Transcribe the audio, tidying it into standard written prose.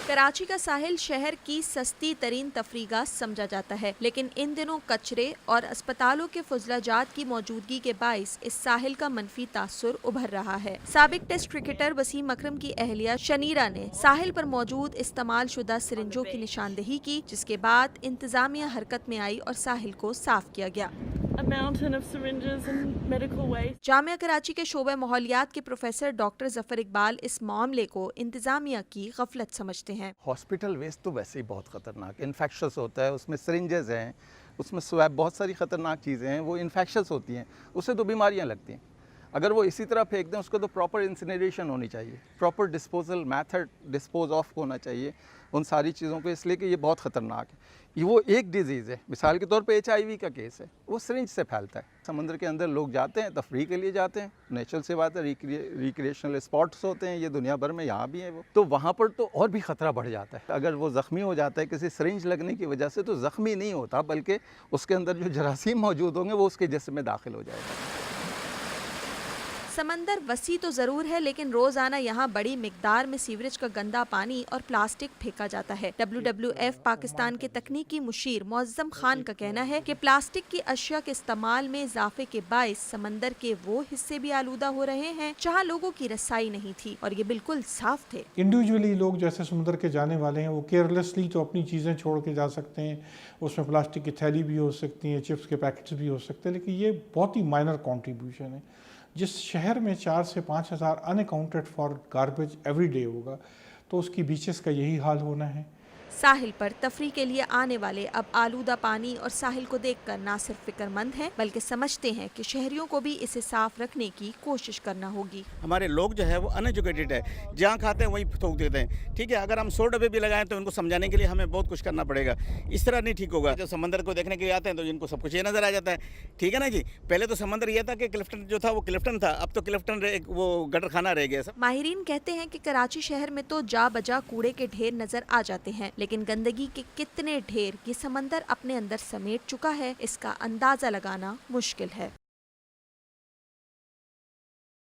कराची का साहिल शहर की सस्ती तरीन तफरीगाह समझा जाता है, लेकिन इन दिनों कचरे और अस्पतालों के फुजलाजात की मौजूदगी के बाइस इस साहिल का मनफी तासुर उभर रहा है। साबिक टेस्ट क्रिकेटर वसीम अकरम की अहलिया शनीरा ने साहिल पर मौजूद इस्तेमाल शुदा सिरिंजों की निशानदेही की, जिसके बाद इंतजामिया हरकत में आई और साहिल को साफ किया गया। जामिया कराची के शोबे माहौलियात के प्रोफेसर डॉक्टर जफर इकबाल इस मामले को इंतजामिया की गफलत समझते हैं। हॉस्पिटल वेस्ट तो वैसे ही बहुत ख़तरनाक इन्फेक्शस होता है, उसमें सिरिंजेस हैं, उसमें स्वैब, बहुत सारी ख़तरनाक चीज़ें हैं, वो इन्फेक्शस होती हैं, उससे तो बीमारियां लगती हैं। अगर वो इसी तरह फेंक दें, उसको तो प्रॉपर इंसिनरेशन होनी चाहिए, proper disposal method dispose of होना चाहिए उन सारी चीज़ों को, इसलिए कि ये बहुत ख़तरनाक है। ये वो एक डिज़ीज़ है, मिसाल के तौर पे HIV का केस है, वो सिरिंज से फैलता है। समंदर के अंदर लोग जाते हैं, तफरीह के लिए जाते हैं, नेचुरल से बात है, रिक्रिएशनल स्पॉट्स होते हैं, ये दुनिया भर में यहाँ भी है वो, तो वहाँ पर तो और भी ख़तरा बढ़ जाता है। अगर वो ज़ख्मी हो जाता है किसी सिरिंज लगने की वजह से, तो ज़ख्मी नहीं होता, बल्कि उसके अंदर जो जरासीम मौजूद होंगे वो उसके जिस्म में दाखिल हो जाएगा। समंदर वसी तो ज़रूर है, लेकिन रोज़ाना यहाँ बड़ी मिकदार में सीवरेज का गंदा पानी और प्लास्टिक फेंका जाता है। WWF पाकिस्तान के तकनीकी मुशीर मुअज़्ज़म खान का कहना है कि प्लास्टिक की अशिया के इस्तेमाल में इजाफे के बाइस समंदर के वो हिस्से भी आलूदा हो रहे हैं जहाँ लोगों की रसाई नहीं थी, और ये बिल्कुल साफ थे। इंडिविजुअली लोग जैसे समुद्र के जाने वाले हैं, वो केयरलेसली तो अपनी चीज़ें छोड़ के जा सकते हैं, उसमें प्लास्टिक की थैली भी हो सकती है, चिप्स के पैकेट्स भी हो सकते हैं, लेकिन ये बहुत ही माइनर कॉन्ट्रीब्यूशन है। जिस शहर में 4 से 5 हज़ार unaccounted for garbage every day होगा, तो उसकी बीचेस का यही हाल होना है। साहिल पर तफरी के लिए आने वाले अब आलूदा पानी और साहिल को देखकर ना सिर्फ फिक्रमंद हैं, बल्कि समझते हैं कि शहरियों को भी इसे साफ रखने की कोशिश करना होगी। हमारे लोग जो है वो अनएजुकेटेड है, जहाँ खाते हैं वहीं थूक देते हैं। ठीक है, अगर हम 100 डब्बे भी लगाएं तो उनको समझाने के लिए हमें बहुत कुछ करना पड़ेगा। इस तरह नहीं ठीक होगा। जो समंदर को देखने के लिए आते हैं तो इनको सब कुछ ये नजर आ जाता है। ठीक है ना जी, पहले तो समंदर ये था कि क्लिफ्टन जो था वो क्लिफ्टन था, अब तो क्लिफ्टन वो गटर खाना रह गया। माहिरीन कहते हैं कि कराची शहर में तो जा बजा कूड़े के ढेर नजर आ जाते हैं, लेकिन गंदगी के कितने ढेर ये समंदर अपने अंदर समेट चुका है, इसका अंदाजा लगाना मुश्किल है।